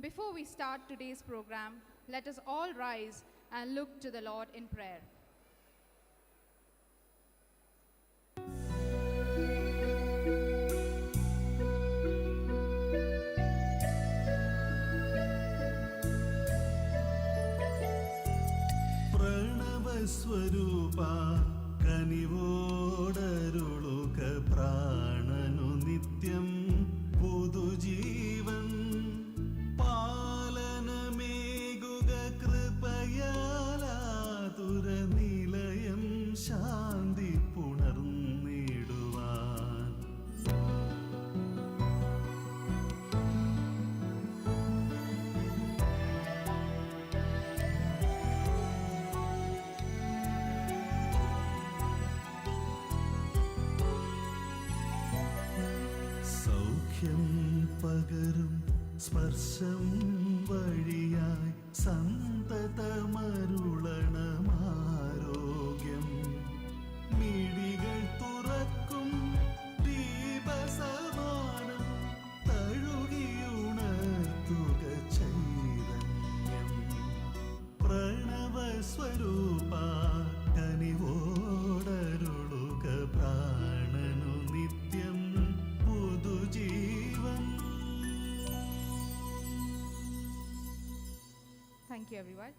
Before we start today's program, let us all rise and look to the Lord in prayer. സ്വരൂപ കനിവോടരുളുക പ്രാണനു നിത്യം പുതുജീവൻ പാലനമേകുക കൃപയാലാതുര നിലയം ശാന്തി പുണർന്നിടുവാൻ. പകരും സ്പർശം വഴിയായി സന്തതമരുളണമാരോഗ്യം. മിഴികൾ തുറക്കും ദീപസമാനം തഴുകിയുണർത്തുക ചൈതന്യം. പ്രണവസ്വരൂപ കനിവോടരുളുക പ്രാണനു നിത്യം പുതുജീവൻ. Thank you, everyone.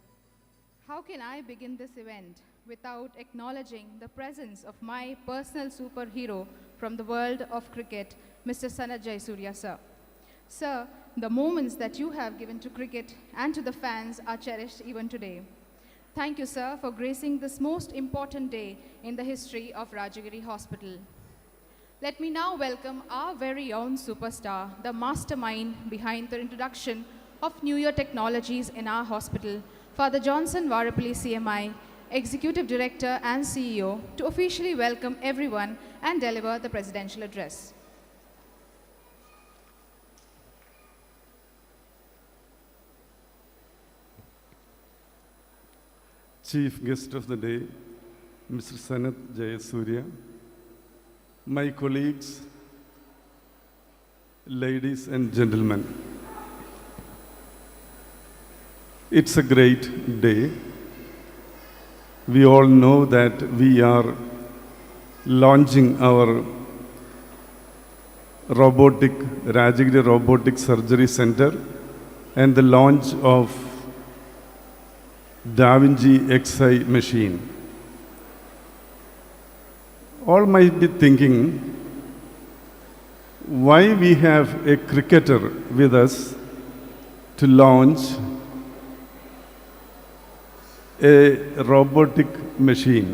How can I begin this event without acknowledging the presence of my personal superhero from the world of cricket, Mr. Sanath Jayasuriya, sir. Sir, the moments that you have given to cricket and to the fans are cherished even today. Thank you, sir, for gracing this most important day in the history of Rajagiri Hospital. Let me now welcome our very own superstar, the mastermind behind the introduction of newer technologies in our hospital, Father Johnson Varapalli CMI, Executive Director and CEO, to officially welcome everyone and deliver the presidential address. Chief guest of the day, Mr. Sanath Jayasuriya, my colleagues, ladies and gentlemen. It's a great day. We all know that we are launching our Rajagiri Robotic Surgery Center and the launch of Da Vinci XI machine. All might be thinking, why we have a cricketer with us to launch a robotic machine.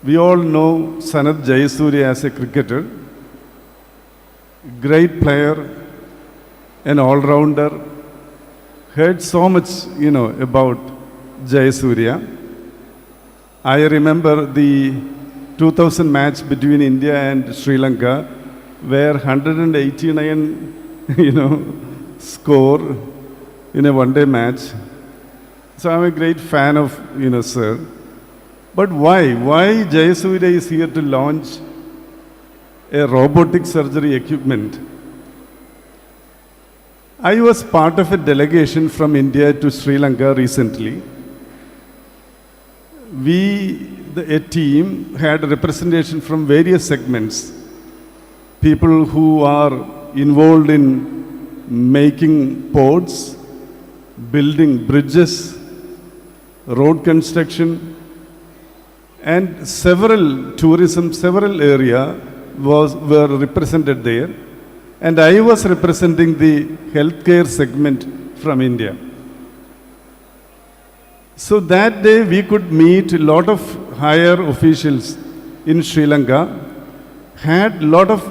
We all know Sanath Jayasuriya as a cricketer, great player, an all-rounder. Heard so much, about Jayasuriya. I remember the 2000 match between India and Sri Lanka, where 189, score in a one-day match. So I'm a great fan of, sir. But why? Why Jayasuriya is here to launch a robotic surgery equipment? I was part of a delegation from India to Sri Lanka recently. A team had representation from various segments. People who are involved in making ports, building bridges, road construction, and several areas were represented there. And I was representing the healthcare segment from India. So that day we could meet a lot of higher officials in Sri Lanka, had a lot of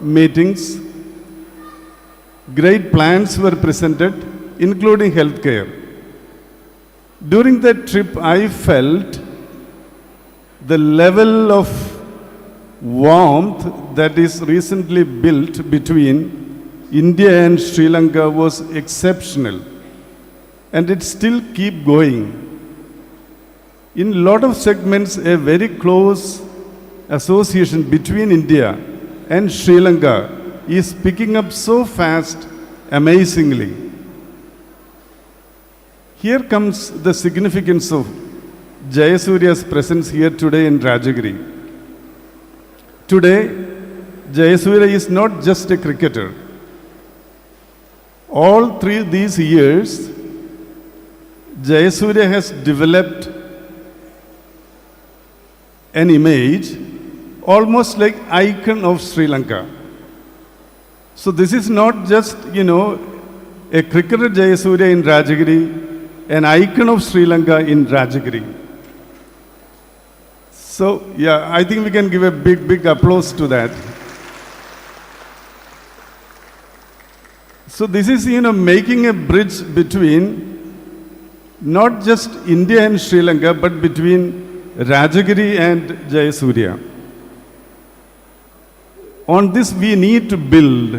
meetings, great plans were presented, including healthcare. During that trip, I felt the level of warmth that is recently built between India and Sri Lanka was exceptional, and it still keep going. In a lot of segments, a very close association between India and Sri Lanka is picking up so fast amazingly. Here comes the significance of Jayasuriya's presence here today in Rajagiri. Today, Jayasuriya is not just a cricketer. All these years, Jayasuriya has developed an image almost like icon of Sri Lanka. So this is not just, a cricketer Jayasuriya in Rajagiri, an icon of Sri Lanka in Rajagiri. So, yeah, I think we can give a big, big applause to that. So this is, making a bridge between not just India and Sri Lanka, but between Rajagiri and Jayasuriya. On this we need to build.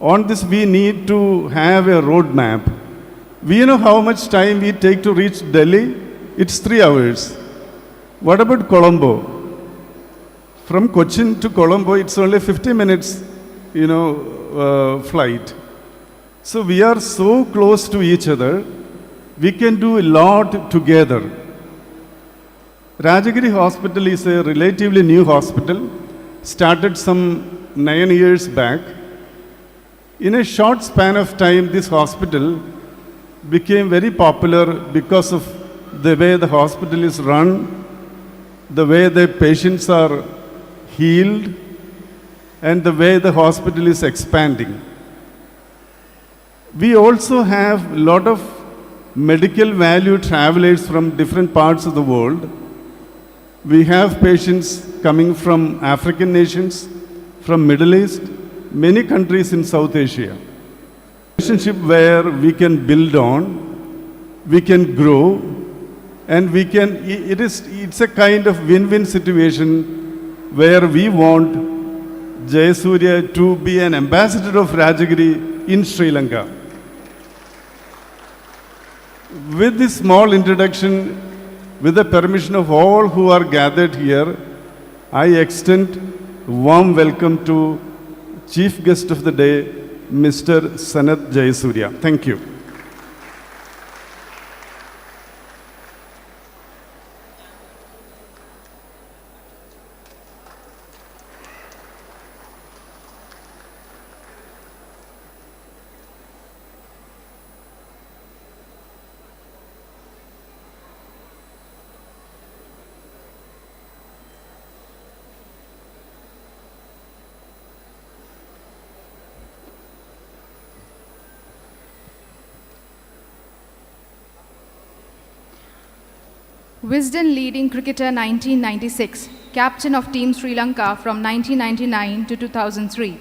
On this we need to have a roadmap. We know how much time we take to reach Delhi. It's 3 hours. What about Colombo? From Cochin to Colombo, it's only 50 minutes, flight. So we are so close to each other. We can do a lot together. Rajagiri Hospital is a relatively new hospital, started some 9 years back. In a short span of time, this hospital became very popular because of the way the hospital is run, the way the patients are healed, and the way the hospital is expanding. We also have a lot of medical value travelers from different parts of the world. We have patients coming from African nations, from Middle East, many countries in South Asia. Relationship where we can build on, we can grow, and it's a kind of win-win situation where we want Jayasuriya to be an ambassador of Rajagiri in Sri Lanka. With this small introduction, with the permission of all who are gathered here, I extend warm welcome to Chief Guest of the Day, Mr. Sanath Jayasuriya. Thank you. Wisden leading cricketer 1996, captain of Team Sri Lanka from 1999 to 2003,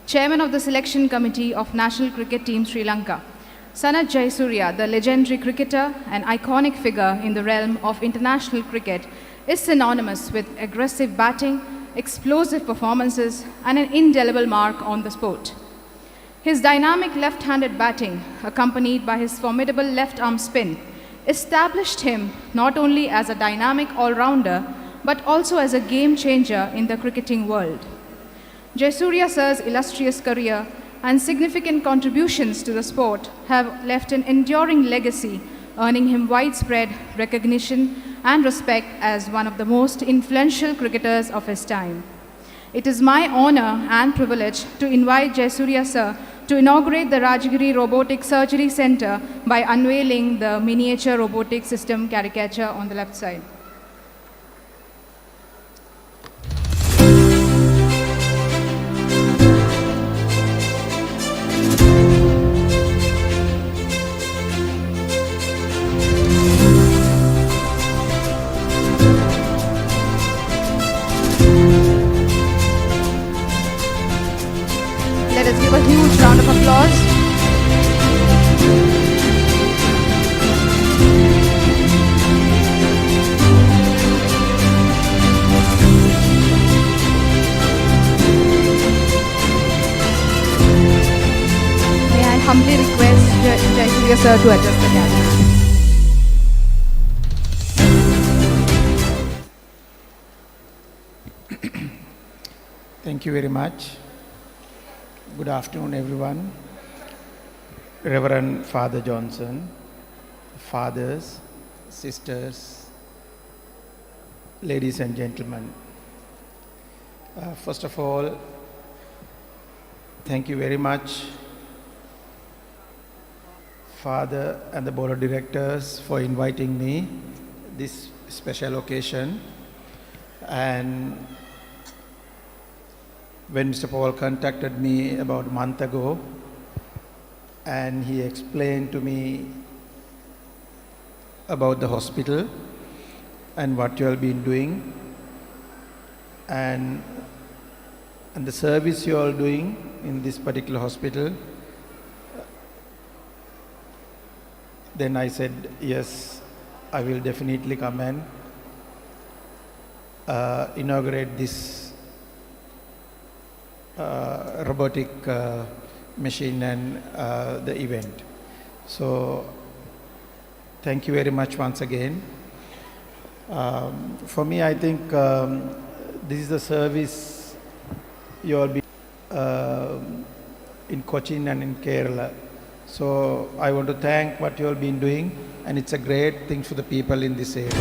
chairman of the selection committee of National Cricket Team Sri Lanka. Sanath Jayasuriya, the legendary cricketer and iconic figure in the realm of international cricket, is synonymous with aggressive batting, explosive performances, and an indelible mark on the sport. His dynamic left-handed batting, accompanied by his formidable left-arm spin, established him not only as a dynamic all-rounder, but also as a game-changer in the cricketing world. Jayasuriya sir's illustrious career and significant contributions to the sport have left an enduring legacy, earning him widespread recognition and respect as one of the most influential cricketers of his time. It is my honor and privilege to invite Jayasuriya sir to inaugurate the Rajagiri Robotic Surgery Center by unveiling the miniature robotic system caricature on the left side. Let us give a huge round of applause. May I humbly request Jayasuriya sir to adjust the camera. Thank you very much. Good afternoon, everyone. Reverend Father Johnson, fathers, sisters, ladies and gentlemen. First of all, thank you very much, Father and the Board of Directors, for inviting me this special occasion. And when Mr. Paul contacted me about a month ago, and he explained to me about the hospital and what you have been doing, and the service you are doing in this particular hospital, then I said, yes, I will definitely come and inaugurate this robotic machine and the event. So thank you very much once again. For me, I think this is the service you all be in Cochin and in Kerala. So I want to thank what you all been doing, and it's a great thing for the people in this area.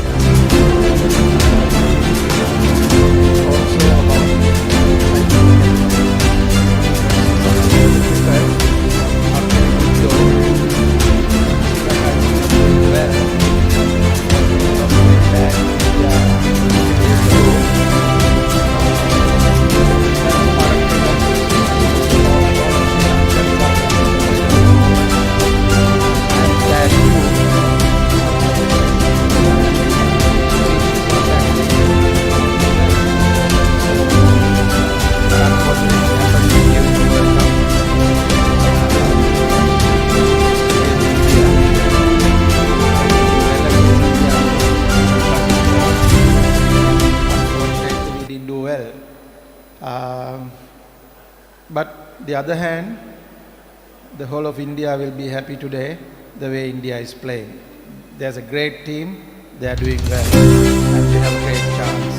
But the other hand, the whole of India will be happy today the way India is playing. There's a great team, they are doing well, and they have a great chance.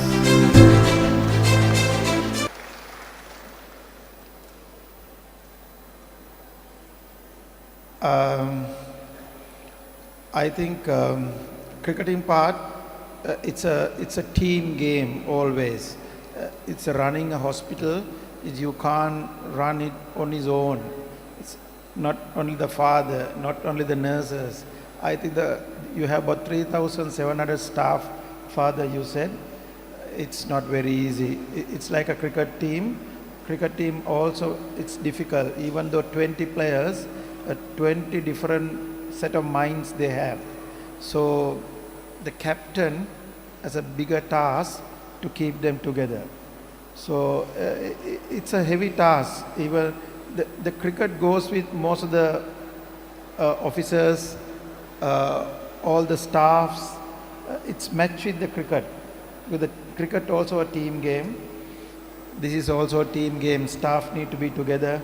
I think cricketing part, it's a team game always. It's running a hospital. You can't run it on his own. It's not only the father, not only the nurses. I think you have about 3,700 staff, Father, you said. It's not very easy. It's like a cricket team. Cricket team also, it's difficult. Even though 20 players, 20 different set of minds they have. So the captain has a bigger task to keep them together. So it's a heavy task. Even the cricket goes with most of the officers, all the staffs. It's matched with the cricket. With the cricket also a team game. This is also a team game. Staff need to be together,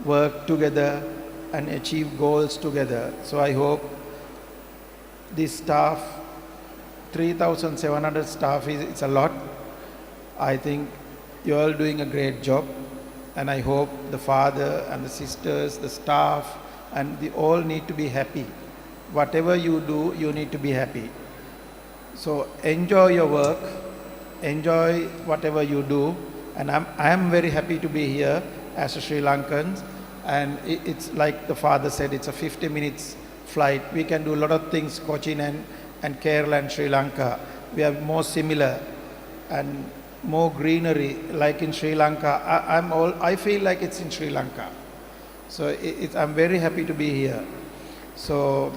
work together, and achieve goals together. So I hope this staff, 3,700 staff, it's a lot. I think you're all doing a great job, and I hope the father and the sisters, the staff, and they all need to be happy. Whatever you do, you need to be happy. So enjoy your work, enjoy whatever you do, and I am very happy to be here as a Sri Lankan, and it's like the father said, it's a 50 minutes flight. We can do a lot of things, Cochin and Kerala and Sri Lanka. We are more similar and more greenery, like in Sri Lanka. I feel like it's in Sri Lanka. So I'm very happy to be here. So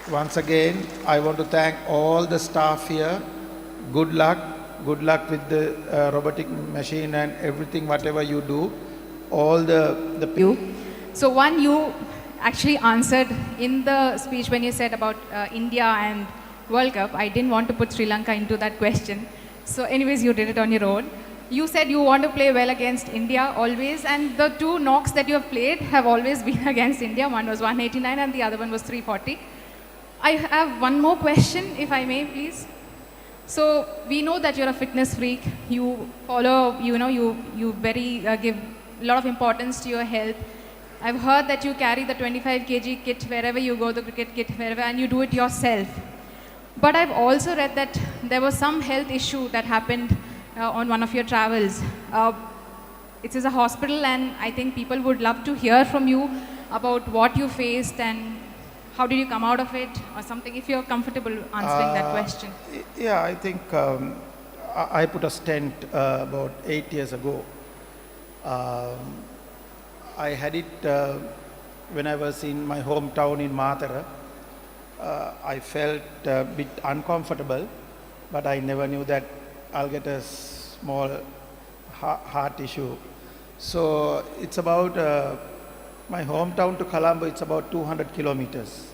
once again, I want to thank all the staff here. Good luck with the robotic machine and everything, whatever you do. All the you. So one, you actually answered in the speech when you said about India and World Cup. I didn't want to put Sri Lanka into that question. So anyways, you did it on your own. You said you want to play well against India always, and the two knocks that you have played have always been against India. One was 189 and the other one was 340. I have one more question, if I may, please. So we know that you're a fitness freak. You follow, you very give a lot of importance to your health. I've heard that you carry the 25 kg kit wherever you go, the cricket kit wherever, and you do it yourself. But I've also read that there was some health issue that happened on one of your travels. It is a hospital, and I think people would love to hear from you about what you faced and how did you come out of it, or something, if you're comfortable answering that question. Yeah, I think I put a stent about 8 years ago. I had it when I was in my hometown in Matara. I felt a bit uncomfortable, but I never knew that I'll get a small heart issue. So it's about my hometown to Colombo, it's about 200 kilometers.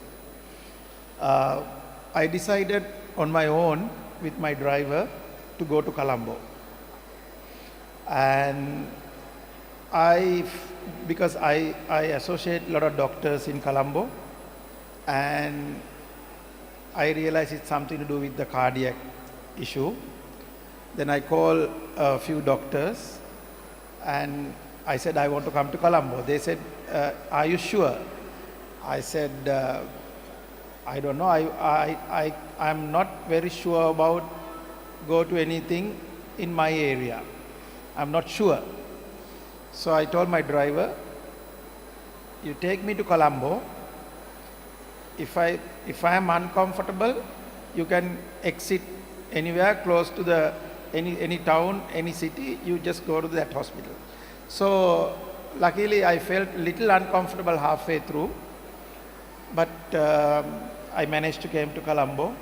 I decided on my own with my driver to go to Colombo. And because I associate a lot of doctors in Colombo, and I realized it's something to do with the cardiac issue. Then I called a few doctors and I said, I want to come to Colombo. They said, are you sure? I said, I don't know. I'm not very sure about go to anything in my area. I'm not sure. So I told my driver, you take me to Colombo. If I am uncomfortable, you can exit anywhere close to the any town, any city, you just go to that hospital. So luckily I felt a little uncomfortable halfway through, but I managed to came to Colombo.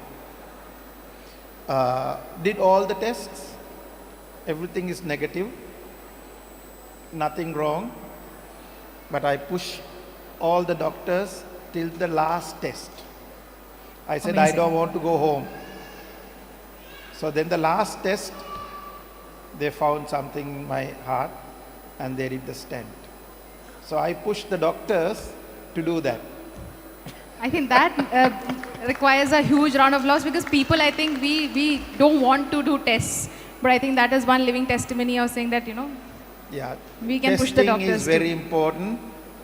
Did all the tests, everything is negative, nothing wrong, but I pushed all the doctors till the last test. I said, Amazing. I don't want to go home. So then the last test, they found something in my heart and they did the stent. So I pushed the doctors to do that. I think that requires a huge round of applause, because people, I think we don't want to do tests. But I think that is one living testimony of saying that, Yeah. we can push the Testing doctors is very too. important,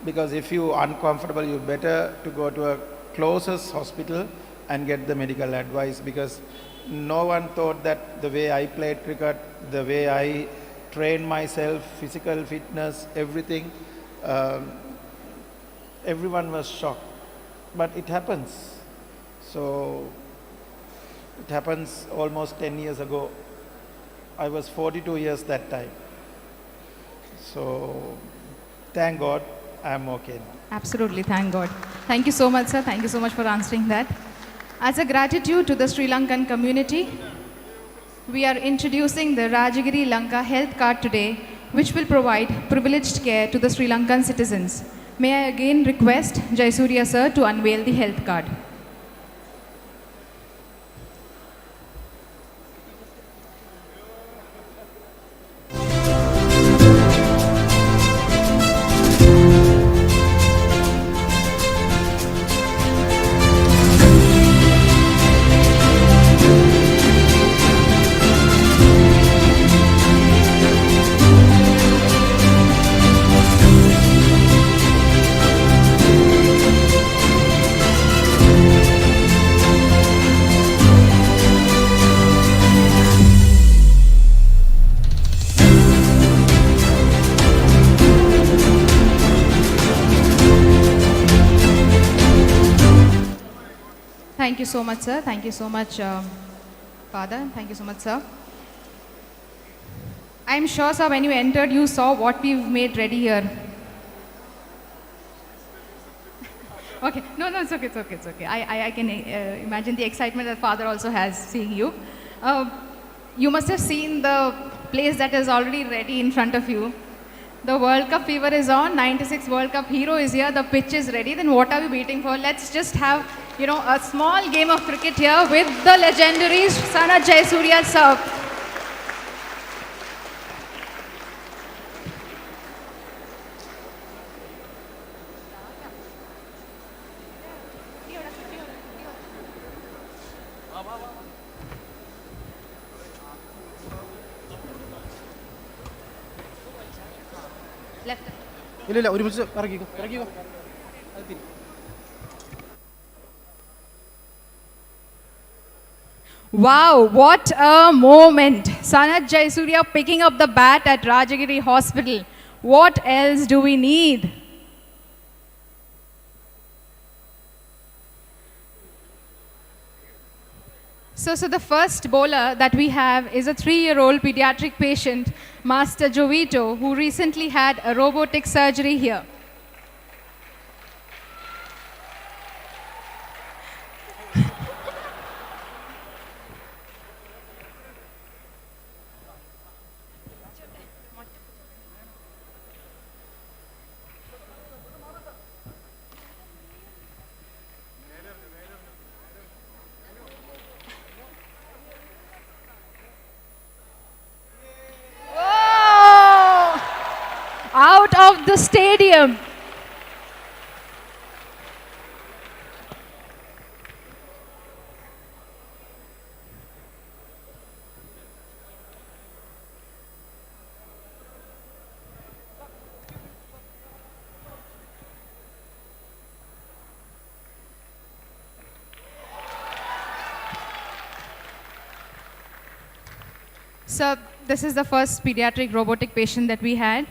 because if you are uncomfortable, you better to go to a closest hospital and get the medical advice, because no one thought that the way I played cricket, the way I trained myself, physical fitness, everything, everyone was shocked. But it happens. So it happens almost 10 years ago. I was 42 years that time. So thank God I'm okay now. Absolutely, thank God. Thank you so much, sir. Thank you so much for answering that. As a gratitude to the Sri Lankan community, we are introducing the Rajagiri Lanka Health Card today, which will provide privileged care to the Sri Lankan citizens. May I again request Jayasuriya sir to unveil the health card. Thank you so much, sir. Thank you so much, Father. Thank you so much, sir. I'm sure, sir, when you entered, you saw what we've made ready here. Okay. No, it's okay, it's okay, it's okay. I can imagine the excitement that Father also has seeing you. You must have seen the place that is already ready in front of you. The World Cup fever is on. 96 World Cup hero is here. The pitch is ready. Then what are we waiting for? Let's just have, a small game of cricket here with the legendary Sanath Jayasuriya sir. Left. ഇല്ല ഒരുമിച്ച് ഇറക്കിക്കോ Wow, what a moment. Sanath Jayasuriya picking up the bat at Rajagiri Hospital. What else do we need? So the first bowler that we have is a 3-year-old pediatric patient, Master Jovito, who recently had a robotic surgery here. Out of the stadium. So this is the first pediatric robotic patient that we had.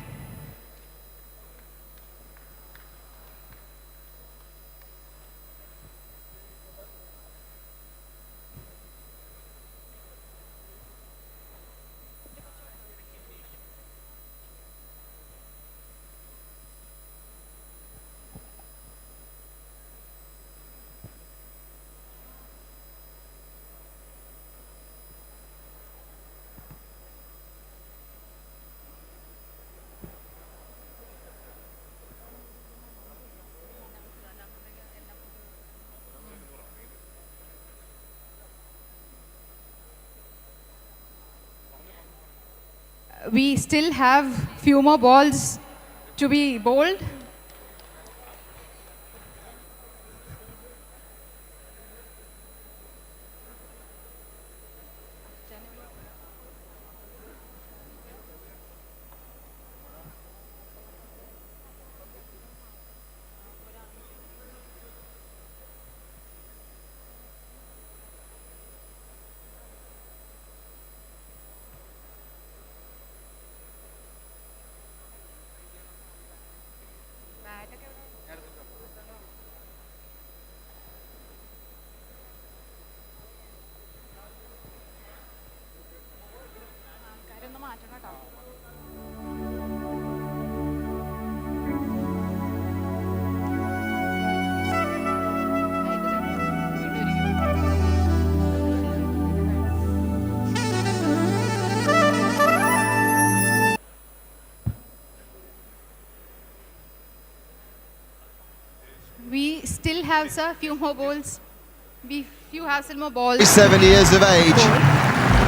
We still have few more balls to be bowled. We still have, sir, few more balls. Few have some more balls. 7 years of age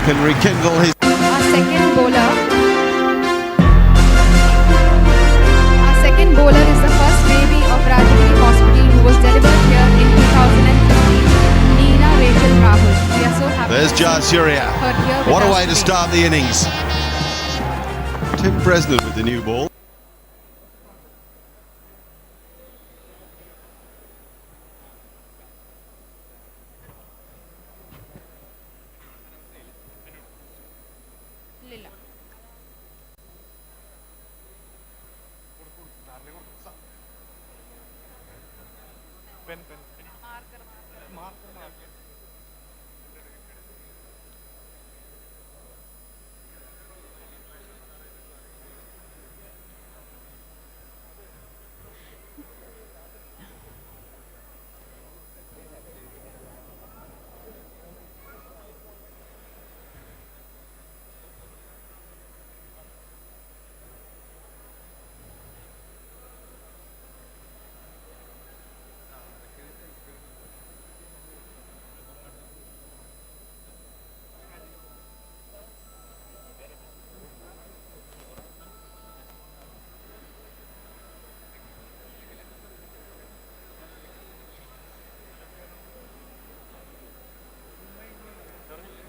can rekindle his. Our second bowler. Our second bowler is the first baby of Rajagiri Hospital who was delivered here in 2015. Neena Rachel Rahul. We are so happy. There's to see Jayasuriya. her here with What a us way to today. start the innings. Tim Bresnan with the new ball. Lila.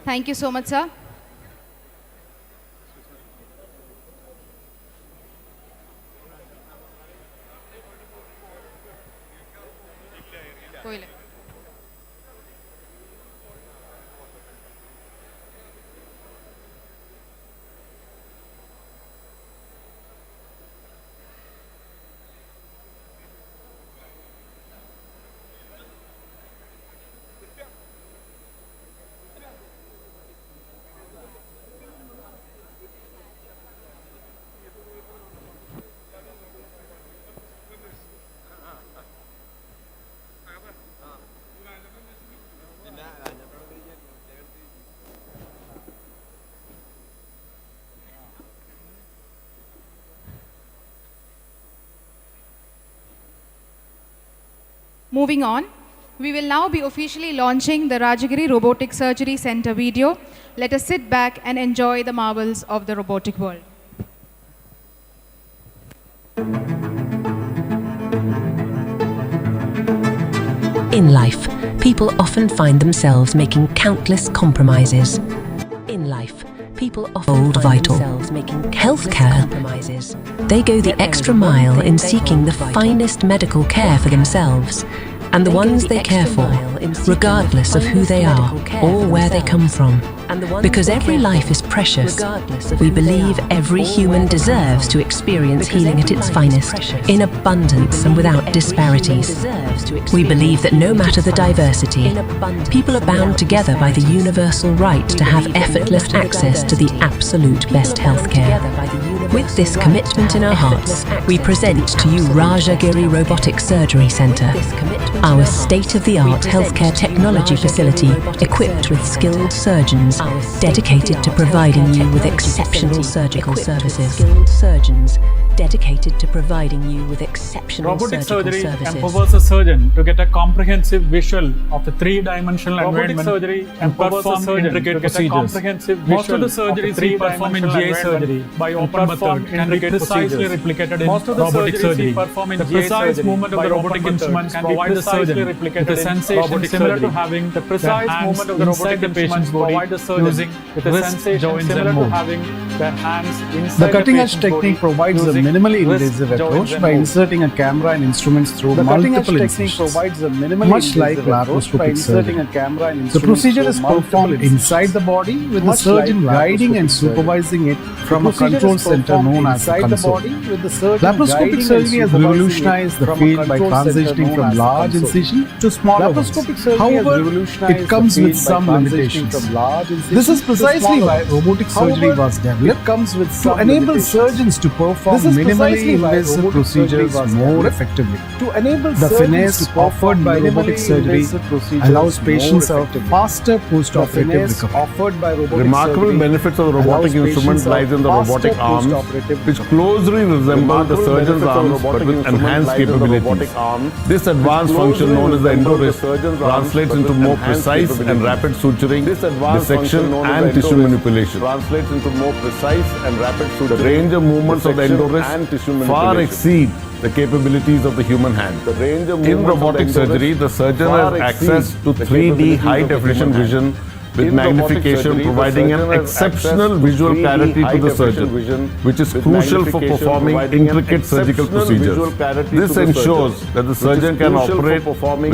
Thank you so much, sir. പോയില്ലേ? Moving on, we will now be officially launching the Rajagiri Robotic Surgery Center video. Let us sit back and enjoy the marvels of the robotic world. In life, people often find themselves making countless compromises. In life, people often find themselves making healthcare compromises. They go the extra mile in seeking the finest medical care for themselves and the ones they care for, regardless of who they are or where they come from. Because every life is precious, we believe every human deserves to experience healing at its finest, in abundance and without disparities. We believe that no matter the diversity, people are bound together by the universal right to have effortless access to the absolute best healthcare. With this commitment in our hearts, we present to you Rajagiri Robotic Surgery Center, our state-of-the-art healthcare technology facility equipped with skilled surgeons dedicated to providing you with exceptional surgical services. Skilled surgeons dedicated to providing you with exceptional Robotic surgical surgery services. empowers a surgeon to get a comprehensive visual of the three-dimensional environment surgery and perform intricate procedures. Most of the surgeries we perform in GI surgery by open method can be precisely replicated in robotic surgery. The precise movement of the robotic instruments provide the surgeon with a sensation similar to having the precise movement of the inside the patient's body using wrist, joints and more. The cutting-edge technique provides a minimally invasive approach by inserting a camera and instruments through multiple incisions. Much like laparoscopic surgery, the procedure is performed inside the body with the surgeon guiding and supervising it from a control center known as the console. Laparoscopic surgery has revolutionized the field by transitioning from large incision to smaller ones. However, it comes with some limitations. This is precisely why robotic surgery was developed to enable surgeons to perform minimally invasive procedures more effectively. The finesse offered by robotic surgery allows patients a faster post-operative recovery. Remarkable benefits of the robotic instrument lies in the robotic arms, which closely resemble the surgeon's arms but with enhanced capabilities. This advanced function, known as the endo-wrist, translates into more precise and rapid suturing, dissection and tissue manipulation. The range of movements of the endo-wrist far exceed the capabilities of the human hand. In robotic surgery, the surgeon has access to 3D high-definition vision with magnification, providing an exceptional visual clarity to the surgeon, which is crucial for performing intricate surgical procedures. This ensures that the surgeon can operate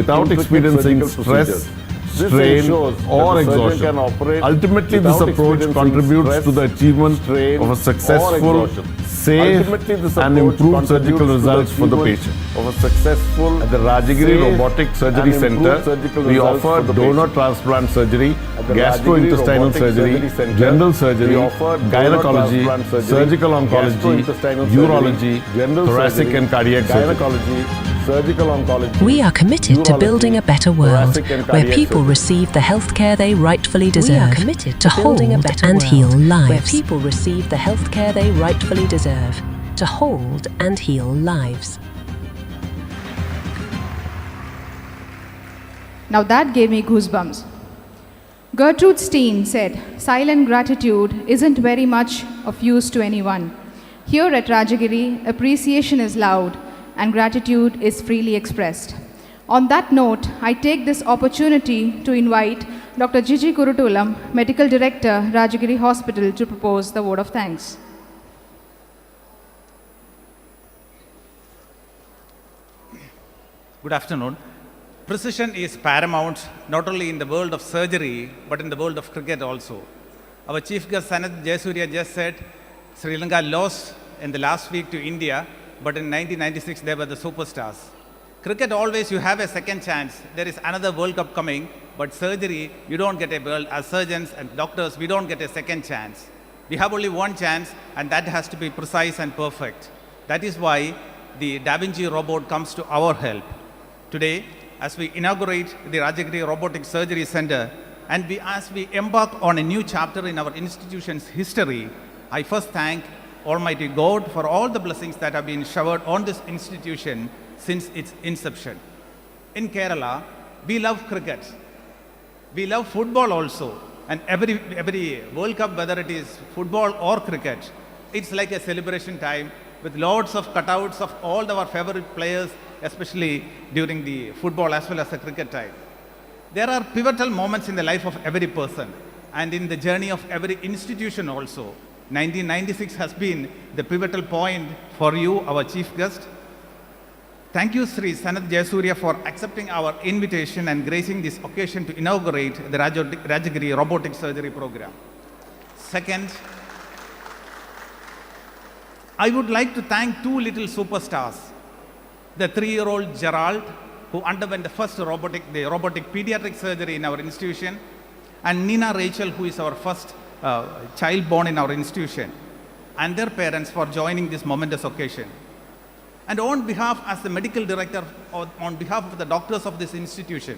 without experiencing stress, strain or exhaustion. Ultimately, this approach contributes to the achievement of a successful, safe and improved surgical results for the patient. At the Rajagiri Robotic Surgery Center, we offer donor transplant surgery, gastrointestinal surgery, general surgery, gynecology, surgical oncology, urology, thoracic and cardiac surgery. We are committed to building a better world where people receive the healthcare they rightfully deserve. We are committed to hold and heal lives. Where people receive the healthcare they rightfully deserve. To hold and heal lives. Now that gave me goosebumps. Gertrude Steen said, "Silent gratitude isn't very much of use to anyone. Here at Rajagiri, appreciation is loud and gratitude is freely expressed." On that note, I take this opportunity to invite Dr. Jiji Kurutulam, Medical Director, Rajagiri Hospital, to propose the word of thanks. Good afternoon. Precision is paramount not only in the world of surgery but in the world of cricket also. Our chief guest Sanath Jayasuriya just said Sri Lanka lost in the last week to India, but in 1996 they were the superstars. Cricket always you have a second chance. There is another World Cup coming, but surgery you don't get a world. As surgeons and doctors we don't get a second chance. We have only one chance, and that has to be precise and perfect. That is why the Da Vinci robot comes to our help. Today, as we inaugurate the Rajagiri Robotic Surgery Center, and as we embark on a new chapter in our institution's history, I first thank Almighty God for all the blessings that have been showered on this institution since its inception. In Kerala, we love cricket. We love football also. And every World Cup, whether it is football or cricket, it's like a celebration time with lots of cutouts of all our favorite players, especially during the football as well as the cricket time. There are pivotal moments in the life of every person and in the journey of every institution also. 1996 has been the pivotal point for you, our chief guest. Thank you, Sri Sanath Jayasuriya, for accepting our invitation and gracing this occasion to inaugurate the Rajagiri Robotic Surgery Program. Second, I would like to thank two little superstars, the 3-year-old Gerald, who underwent the first robotic pediatric surgery in our institution, and Nina Rachel, who is our first child born in our institution, and their parents for joining this momentous occasion. And on behalf, as the medical director, or on behalf of the doctors of this institution,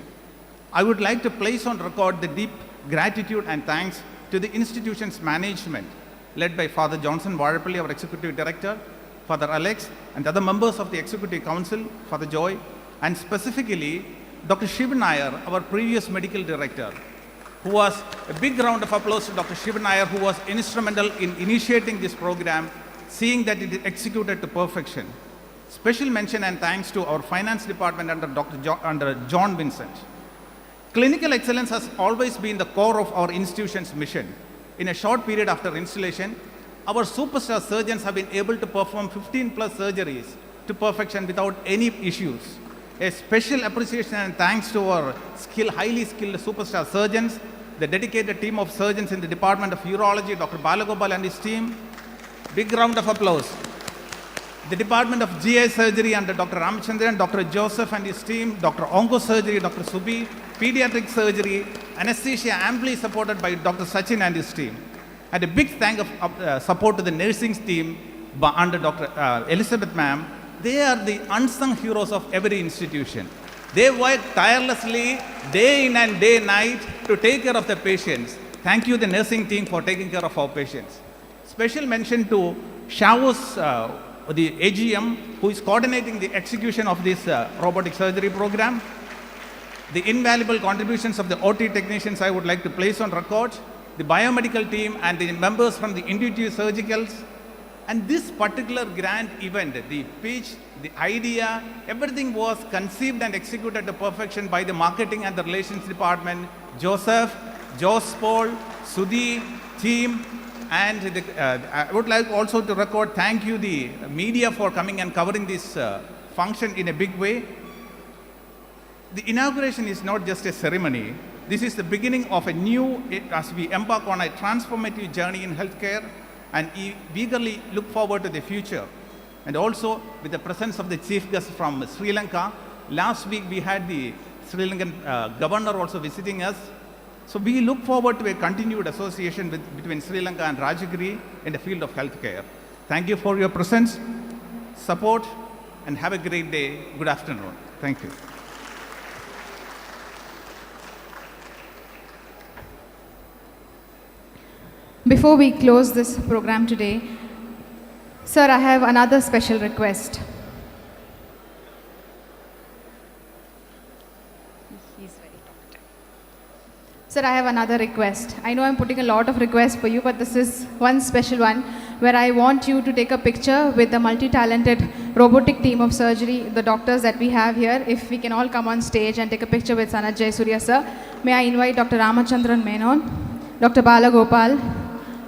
I would like to place on record the deep gratitude and thanks to the institution's management, led by Father Johnson Varapalli, our executive director, Father Alex, and other members of the executive council, Father Joy, and specifically Dr. Shiv Nair, our previous medical director, who was a big round of applause to Dr. Shiv Nair, who was instrumental in initiating this program, seeing that it is executed to perfection. Special mention and thanks to our finance department under John Vincent. Clinical excellence has always been the core of our institution's mission. In a short period after installation, our superstar surgeons have been able to perform 15 plus surgeries to perfection without any issues. A special appreciation and thanks to our highly skilled superstar surgeons, the dedicated team of surgeons in the Department of Urology, Dr. Balagopal and his team. Big round of applause. The Department of GI Surgery under Dr. Ramachandran, Dr. Joseph and his team, Dr. Onco Surgery, Dr. Subi, Pediatric Surgery, Anesthesia amply supported by Dr. Sachin and his team. And a big thank of support to the nursing team under Dr. Elizabeth ma'am. They are the unsung heroes of every institution. They work tirelessly day in and day night to take care of the patients. Thank you, the nursing team, for taking care of our patients. Special mention to Shavos, the AGM, who is coordinating the execution of this robotic surgery program. The invaluable contributions of the OT technicians I would like to place on record, the biomedical team and the members from the intuitive surgicals. And this particular grand event, the pitch, the idea, everything was conceived and executed to perfection by the marketing and the relations department, Joseph, Jos Paul, Sudhi, team, and I would like also to record, thank you the media for coming and covering this function in a big way. The inauguration is not just a ceremony. This is the beginning of a new, as we embark on a transformative journey in healthcare, and eagerly look forward to the future. And also with the presence of the chief guest from Sri Lanka. Last week we had the Sri Lankan governor also visiting us. So we look forward to a continued association between Sri Lanka and Rajagiri in the field of healthcare. Thank you for your presence, support, and have a great day. Good afternoon. Thank you. Before we close this program today, sir, I have another special request. Sir, I have another request. I know I'm putting a lot of requests for you, but this is one special one where I want you to take a picture with the multi-talented robotic team of surgery, the doctors that we have here. If we can all come on stage and take a picture with Sanath Jayasuriya, sir. May I invite Dr. Ramachandran Menon, Dr. Balagopal,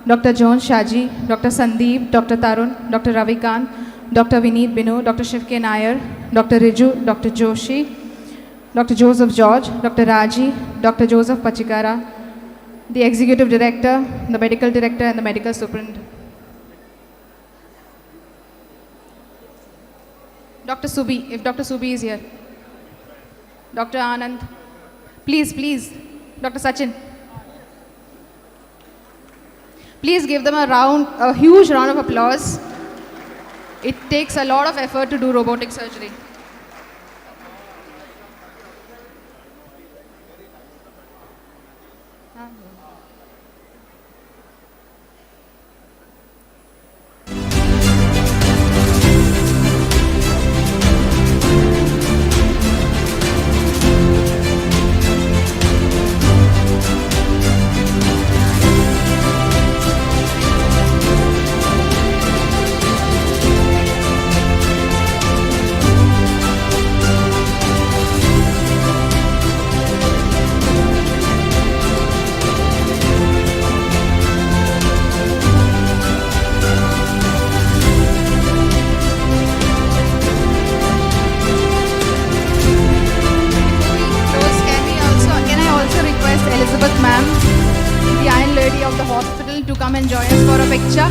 Dr. Joan Shaji, Dr. Sandeep, Dr. Tarun, Dr. Ravikant, Dr. Vineet Binu, Dr. Shivke Nair, Dr. Riju, Dr. Joshi, Dr. Joseph George, Dr. Raji, Dr. Joseph Pachikara, the Executive Director, the Medical Director, and the Medical Superintendent. Dr. Subi, if Dr. Subi is here. Dr. Anand. Please, please. Dr. Sachin. Please give them a huge round of applause. It takes a lot of effort to do robotic surgery. Elizabeth ma'am, the Iron Lady of the hospital, to come and join us for a picture.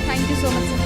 Thank you so much, sir.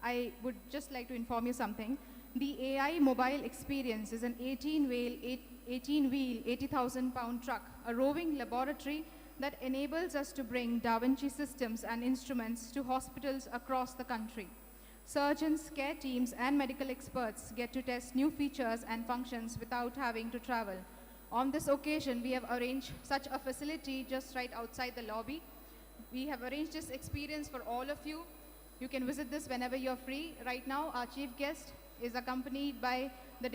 I would just like to inform you something. The AI mobile experience is an 18-wheel, 80,000-pound truck, a roving laboratory that enables us to bring Da Vinci systems and instruments to hospitals across the country. Surgeons, care teams, and medical experts get to test new features and functions without having to travel. On this occasion, we have arranged such a facility just right outside the lobby. We have arranged this experience for all of you. You can visit this whenever you're free. Right now, our chief guest is accompanied by the